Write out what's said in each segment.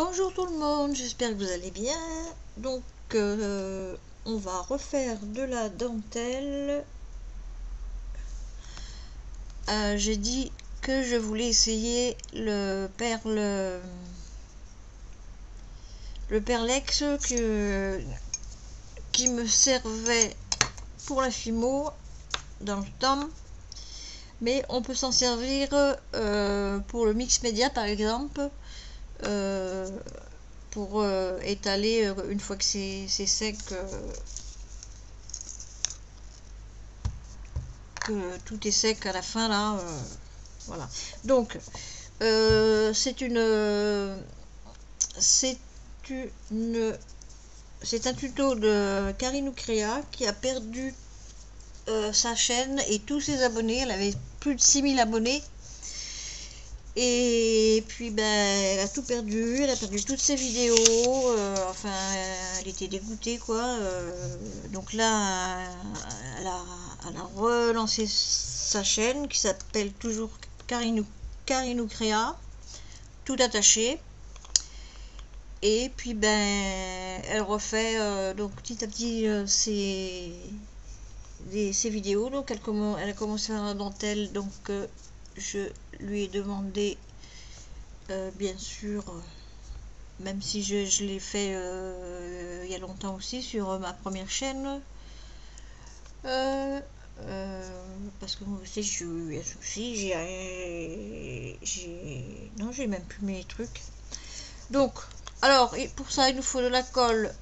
Bonjour tout le monde, j'espère que vous allez bien. Donc on va refaire de la dentelle. J'ai dit que je voulais essayer le perlex qui me servait pour la fimo dans le temps, mais on peut s'en servir pour le mix média par exemple, pour étaler une fois que c'est sec, que tout est sec à la fin là, voilà. Donc c'est un tuto de Karine Créa qui a perdu sa chaîne et tous ses abonnés. Elle avait plus de 6000 abonnés. Et puis ben, elle a tout perdu, elle a perdu toutes ses vidéos, enfin elle était dégoûtée quoi. Donc là elle a relancé sa chaîne qui s'appelle toujours Karine Créa, tout attaché. Et puis ben elle refait donc petit à petit ses vidéos. Donc elle a commencé à faire la dentelle, donc je lui ai demandé, bien sûr, même si je l'ai fait il y a longtemps aussi sur ma première chaîne, parce que moi aussi j'ai eu un souci, non, j'ai même plus mes trucs. Donc alors pour ça il nous faut de la colle,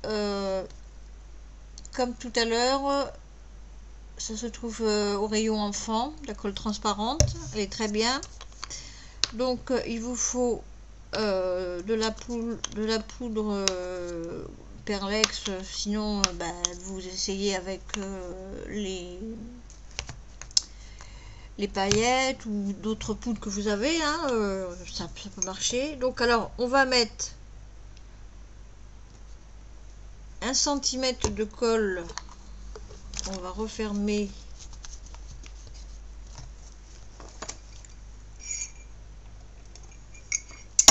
comme tout à l'heure. Ça se trouve au rayon enfant, la colle transparente, elle est très bien. Donc il vous faut de la poudre perlex, sinon ben, vous essayez avec les paillettes ou d'autres poudres que vous avez, hein, ça peut marcher. Donc alors on va mettre 1 cm de colle. On va refermer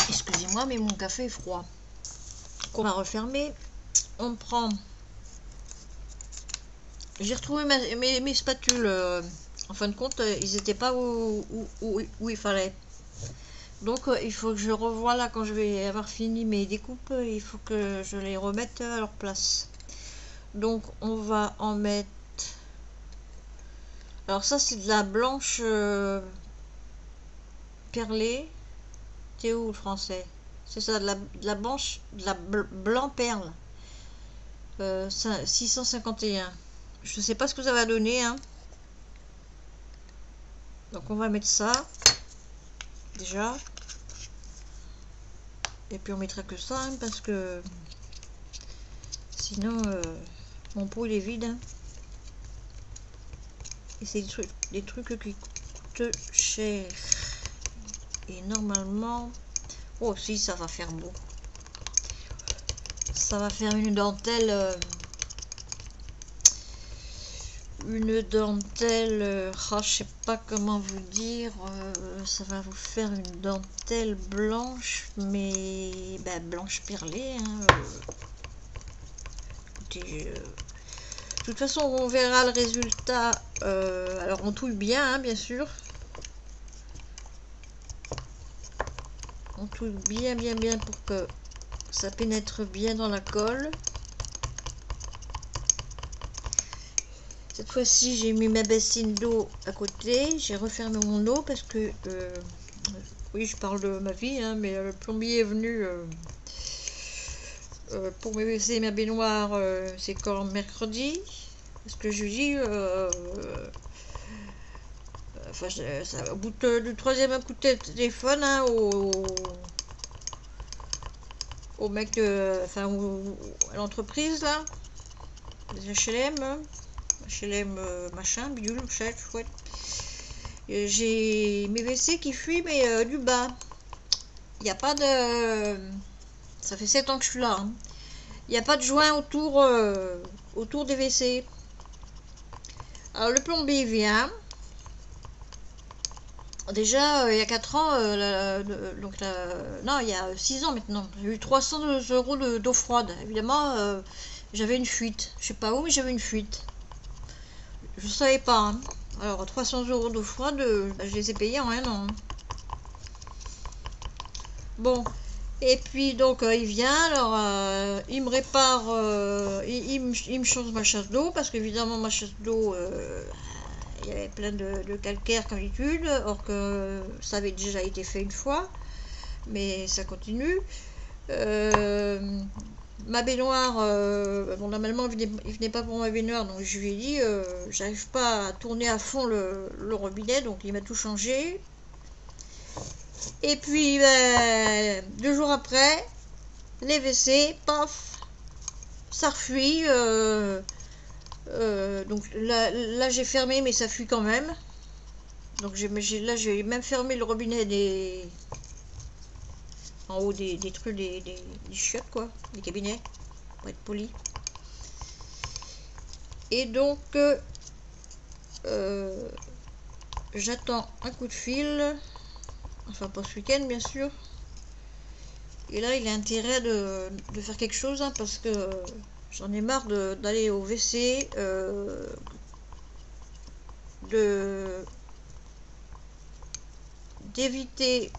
excusez-moi mais mon café est froid. On va refermer. On prend, j'ai retrouvé mes spatules, en fin de compte ils n'étaient pas où il fallait, donc il faut que je revoie là quand je vais avoir fini mes découpes, il faut que je les remette à leur place. Donc on va en mettre, alors ça c'est de la blanche perlée. C'est où le français? C'est ça, de la blanche, de la blanc perle, 651. Je sais pas ce que ça va donner, hein. Donc on va mettre ça déjà, et puis on mettra que ça, hein, parce que sinon mon pot il est vide, hein. Et c'est des trucs qui coûtent cher. Et normalement, oh si, ça va faire beau. Ça va faire une dentelle, je sais pas comment vous dire, ça va vous faire une dentelle blanche, mais ben, blanche perlée, hein. Écoutez, de toute façon on verra le résultat. Alors on touille bien, hein, bien sûr, on touille bien pour que ça pénètre bien dans la colle. Cette fois-ci j'ai mis ma bassine d'eau à côté, j'ai refermé mon eau parce que oui, je parle de ma vie, hein, mais le plombier est venu pour me baisser ma baignoire, c'est quand mercredi, parce que je lui dis enfin, au bout du troisième coup de téléphone, hein, au mec enfin à l'entreprise là, les HLM machin, bidule, chouette. J'ai mes WC qui fuient, mais du bas. Il n'y a pas de... Ça fait 7 ans que je suis là, hein. Il n'y a pas de joint autour des WC. Alors le plombier vient. Déjà, il y a 4 ans, non, il y a 6 ans maintenant, j'ai eu 300 € d'eau froide. Évidemment, j'avais une fuite. Je sais pas où, mais j'avais une fuite. Je savais pas. Hein. Alors, 300 € d'eau froide, je les ai payés en un an. Bon. Et puis, donc, il vient, alors, il me répare, il me change ma chasse d'eau, parce qu'évidemment, ma chasse d'eau, il y avait plein de calcaire comme d'habitude, or que ça avait déjà été fait une fois, mais ça continue. Ma baignoire, bon, normalement il venait pas pour ma baignoire, donc je lui ai dit j'arrive pas à tourner à fond le robinet, donc il m'a tout changé. Et puis 2 jours après, les WC, paf, ça refuit. Donc là j'ai fermé, mais ça fuit quand même. Donc là j'ai même fermé le robinet en haut des trucs, des chiottes quoi, des cabinets, pour être poli. Et donc j'attends un coup de fil, enfin pas ce week-end bien sûr. Et là il a intérêt de faire quelque chose, hein, parce que j'en ai marre d'aller au WC, d'éviter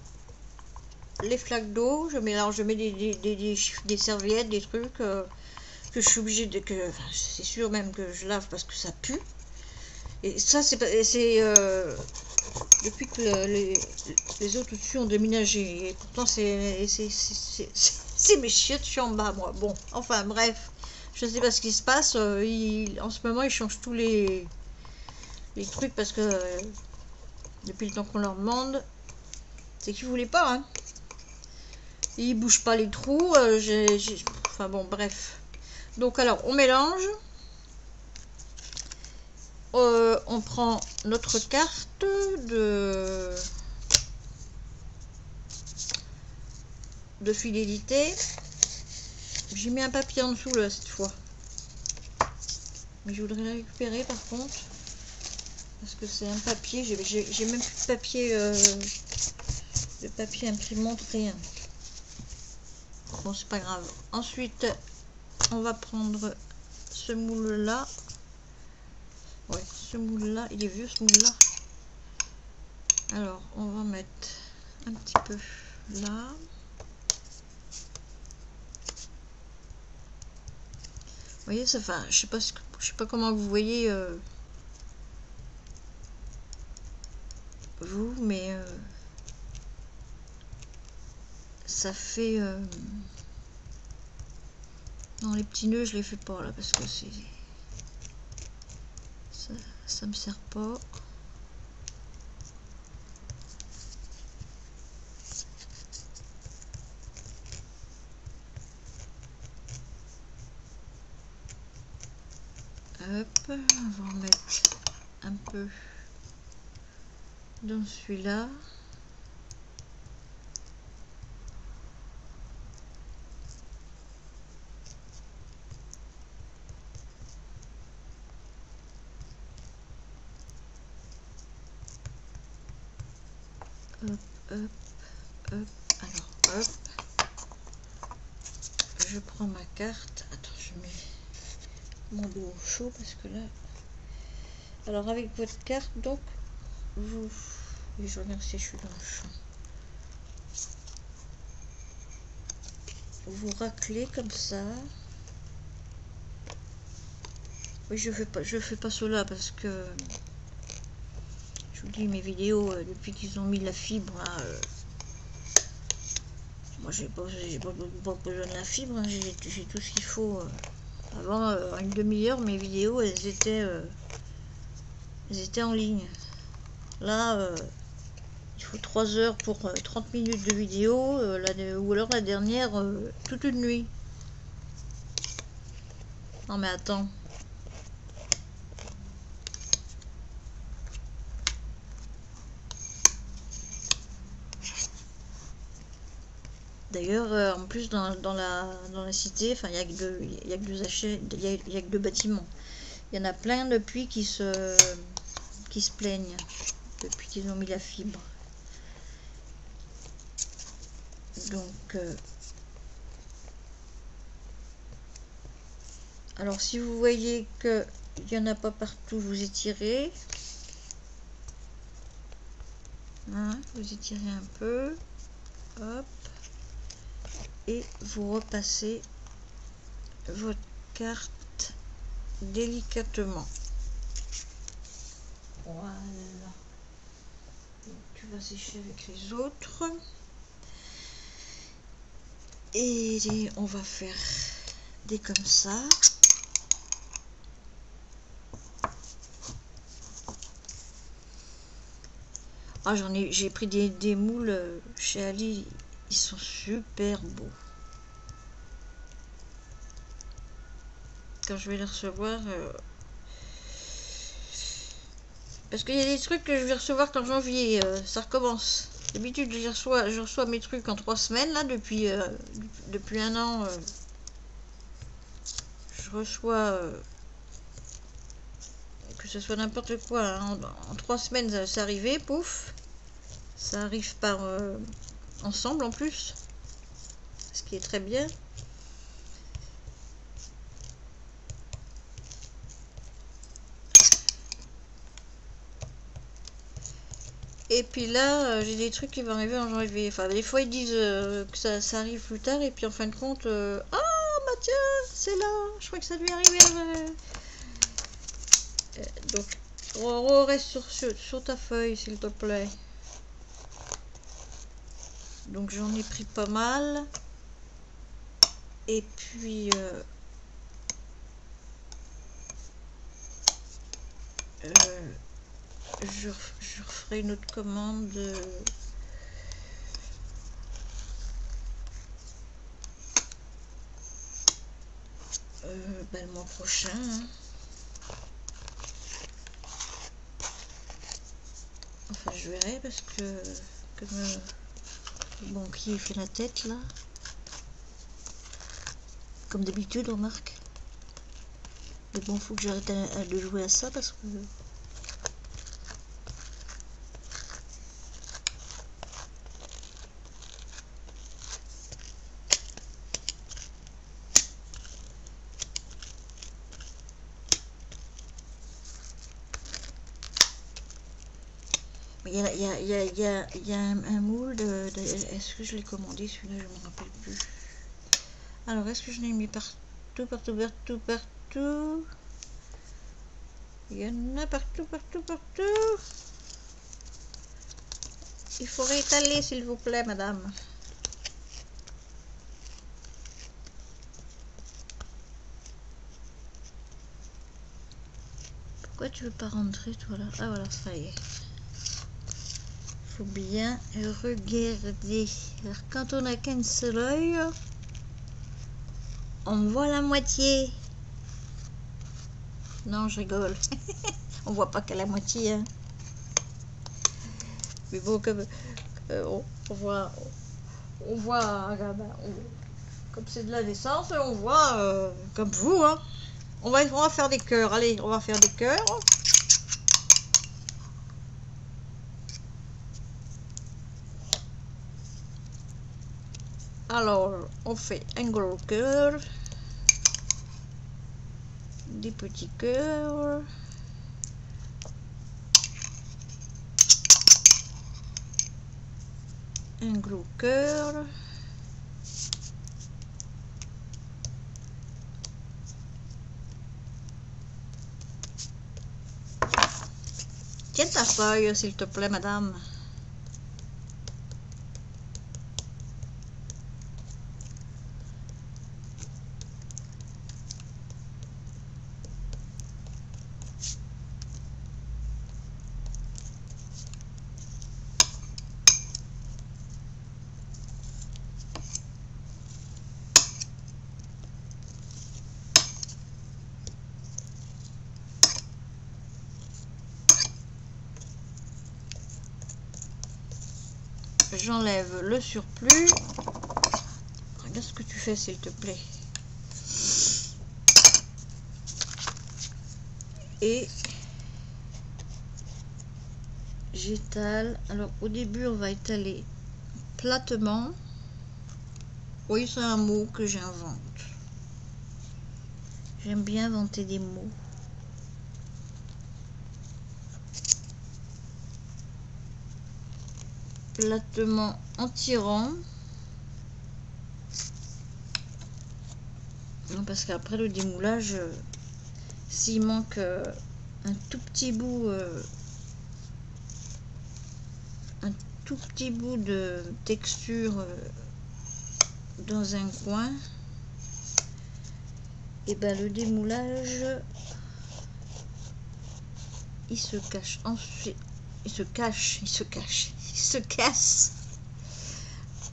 les flaques d'eau. Je mets des serviettes, des trucs que je suis obligée de... c'est sûr même que je lave parce que ça pue. Et ça, c'est depuis que les autres au-dessus ont déménagé. Et pourtant, c'est mes chiottes, je suis en bas, moi. Bon, enfin, bref. Je ne sais pas ce qui se passe. En ce moment, ils changent tous les trucs parce que depuis le temps qu'on leur demande, c'est qu'ils ne voulaient pas, hein. Ils bougent pas les trous. Enfin bon, bref. Donc alors, on mélange. On prend notre carte de fidélité. J'ai mis un papier en dessous là cette fois. Mais je voudrais le récupérer par contre. Parce que c'est un papier. J'ai même plus de papier imprimante, rien. Bon, c'est pas grave. Ensuite, on va prendre ce moule là. Ouais, ce moule là, il est vieux ce moule là. Alors, on va mettre un petit peu là. Vous voyez, ça fait, je sais pas comment vous voyez vous, mais ça fait non, les petits nœuds je les fais pas là parce que c'est ça me sert pas. Hop, on va en mettre un peu dans celui-là. Hop, hop, hop. Alors, hop. Je prends ma carte. Attends, je mets mon dos au chaud parce que là... Alors, avec votre carte, donc, vous... Et je regarde si je suis dans le champ. Vous raclez comme ça. Oui, je fais pas cela parce que... Je vous dis, mes vidéos, depuis qu'ils ont mis la fibre, là, moi j'ai pas besoin de la fibre, hein, j'ai tout ce qu'il faut. Avant, une demi-heure, mes vidéos, elles étaient en ligne. Là, il faut 3 heures pour 30 minutes de vidéo, ou alors la dernière, toute une nuit. Non mais attends. D'ailleurs, en plus dans la cité, enfin il y a que deux bâtiments. Il y en a plein depuis qui se plaignent depuis qu'ils ont mis la fibre. Donc alors si vous voyez que il n'y en a pas partout, vous étirez, hein, vous étirez un peu, hop, et vous repassez votre carte délicatement. Voilà. Donc, tu vas sécher avec les autres. Et on va faire des comme ça. Ah, j'ai pris des moules chez Ali, ils sont super beaux. Quand je vais les recevoir, parce qu'il y a des trucs que je vais recevoir qu'en janvier, ça recommence. D'habitude, je reçois mes trucs en 3 semaines, là, depuis 1 an. Je reçois, que ce soit n'importe quoi, hein, en 3 semaines, ça arrivait, pouf. Ça arrive par ensemble en plus, ce qui est très bien. Et puis là, j'ai des trucs qui vont arriver en janvier. Enfin, des fois ils disent que ça arrive plus tard, et puis en fin de compte, ah bah tiens, c'est là, je crois que ça lui arrivait. Donc, on reste sur ta feuille, s'il te plaît. Donc j'en ai pris pas mal. Et puis je referai une autre commande le mois prochain, hein. Enfin je verrai, parce que comme le banquier fait la tête là, comme d'habitude, on remarque. Mais bon, faut que j'arrête de jouer à ça, parce que il y a un moule est-ce que je l'ai commandé celui-là, je me rappelle plus. Alors, est-ce que je l'ai mis partout? Il y en a partout. Il faut réétaler, s'il vous plaît, madame. Pourquoi tu veux pas rentrer, toi, là? Ah, voilà, ça y est. Faut bien regarder. Alors, quand on a qu'un seul œil, on voit la moitié. Non, je rigole. On voit pas qu'à la moitié, hein. Mais bon, comme on voit comme c'est de la naissance, on voit comme vous, hein. On va faire des cœurs. Allez, on va faire des cœurs. Alors, on fait un gros cœur, des petits cœurs, un gros cœur, tiens ta feuille, s'il te plaît, madame. J'enlève le surplus. Regarde ce que tu fais, s'il te plaît. Et j'étale. Alors au début, on va étaler platement. Oui, c'est un mot que j'invente. J'aime bien inventer des mots. Platement en tirant. Non, parce qu'après le démoulage, s'il manque un tout petit bout, de texture dans un coin, et ben le démoulage il se cache ensuite, il se casse.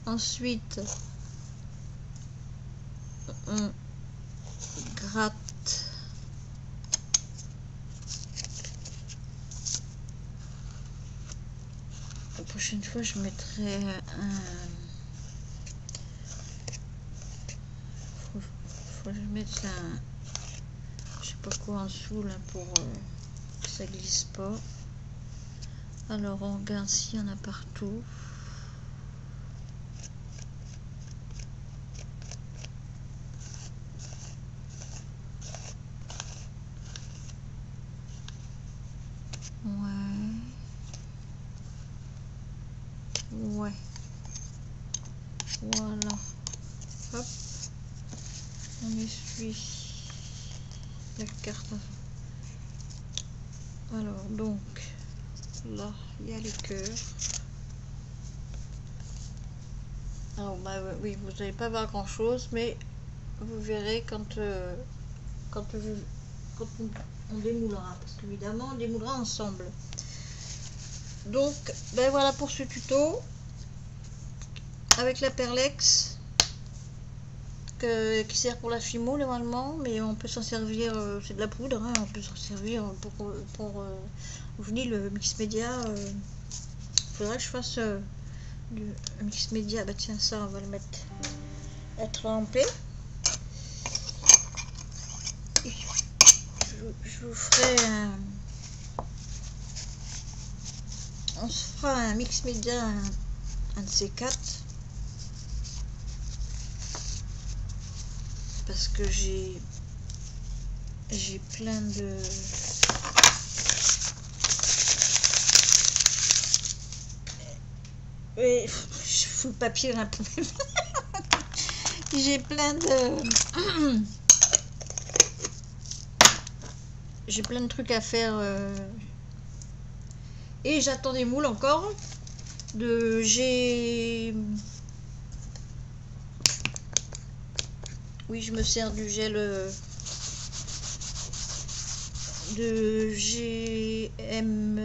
Ensuite on gratte la prochaine fois je mettrai faut que je mette je sais pas quoi en dessous là pour que ça glisse pas. Alors on regarde s'il y en a partout. Ouais, voilà, hop, on essuie la carte. Alors donc là il y a les cœurs. Alors bah oui, vous n'allez pas voir grand chose, mais vous verrez quand on démoulera, parce qu'évidemment on démoulera ensemble. Donc ben voilà pour ce tuto avec la perlex qui sert pour la fimo normalement, mais on peut s'en servir, c'est de la poudre, hein, on peut s'en servir pour je vous dis le mix média. Faudrait que je fasse le mix média. Bah tiens, ça on va le mettre à tremper. Je vous ferai on se fera un mix média, un de ces quatre, parce que j'ai plein de je fous le papier un peu. J'ai plein de trucs à faire et j'attends des moules encore oui, je me sers du gel de GBM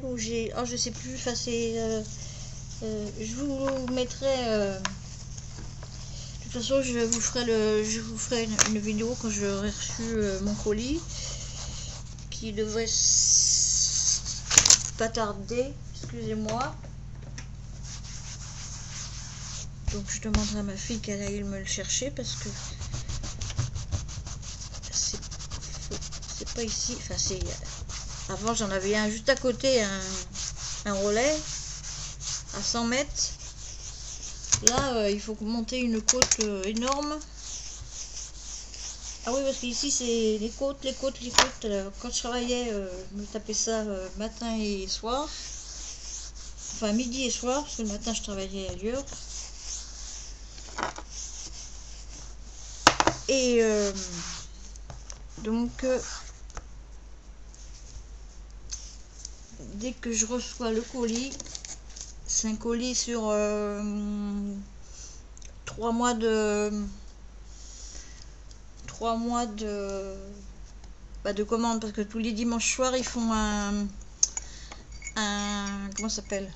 ou je sais plus, enfin c'est je vous mettrai de toute façon je vous ferai une vidéo quand j'aurai reçu mon colis, qui devrait pas tarder, excusez-moi. Donc je demanderai à ma fille qu'elle aille me le chercher, parce que c'est pas ici, enfin c'est avant j'en avais un juste à côté, un relais à 100 mètres. Là il faut monter une côte énorme. Ah oui, parce qu'ici c'est les côtes. Quand je travaillais, je me tapais ça matin et soir, enfin midi et soir, parce que le matin je travaillais ailleurs. Et donc dès que je reçois le colis, c'est un colis sur 3 mois de commande, parce que tous les dimanches soirs ils font un comment ça s'appelle,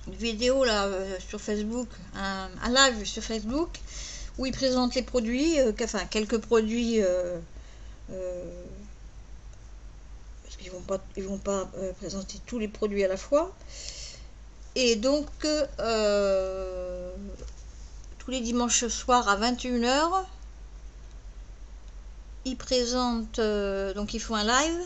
une vidéo là sur Facebook, un live sur Facebook où ils présentent les produits, enfin quelques produits, parce qu'ils vont pas présenter tous les produits à la fois. Et donc tous les dimanches soirs à 21 h, ils présentent, donc ils font un live.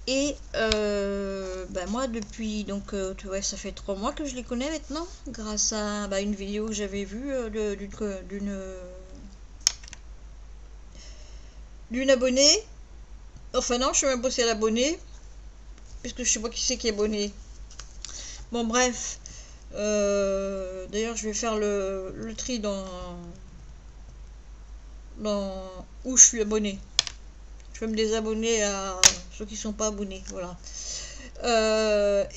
Et ben moi depuis, donc tu vois, ça fait 3 mois que je les connais maintenant, grâce à une vidéo que j'avais vue d'une abonnée. Enfin non, je sais même pas si elle est abonnée, puisque je sais pas qui c'est qui est abonné. Bon bref, d'ailleurs je vais faire le tri dans où je suis abonné. Je vais me désabonner à ceux qui sont pas abonnés, voilà.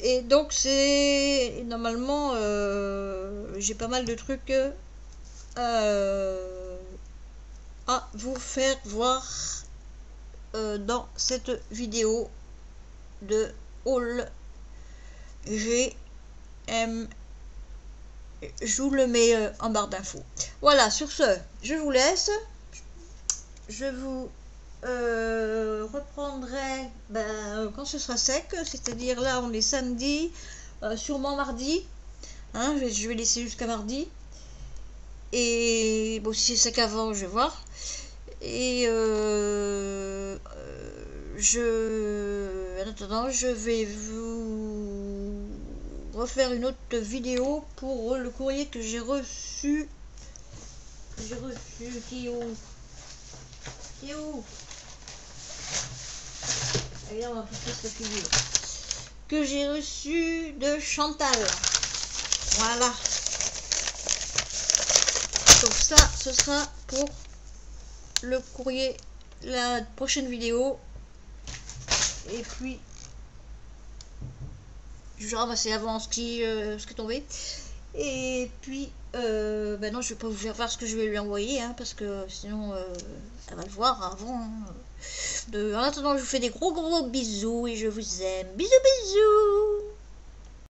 Et donc c'est normalement j'ai pas mal de trucs à vous faire voir dans cette vidéo de haul GM. Je vous le mets en barre d'infos. Voilà, sur ce, je vous laisse. Je vous reprendrai quand ce sera sec, c'est-à-dire là on est samedi, sûrement mardi, hein, je vais laisser jusqu'à mardi, et bon si c'est sec avant je vais voir, et en attendant je vais vous refaire une autre vidéo pour le courrier que j'ai reçu, qui est où? Évidemment, tout ça figure. Que j'ai reçu de Chantal. Voilà. Donc ça, ce sera pour le courrier, la prochaine vidéo. Et puis, je vais ramasser avant ce qui est tombé. Et puis, non, je vais pas vous faire voir ce que je vais lui envoyer, hein, parce que sinon, elle va le voir avant. En attendant, je vous fais des gros bisous et je vous aime. Bisous, bisous.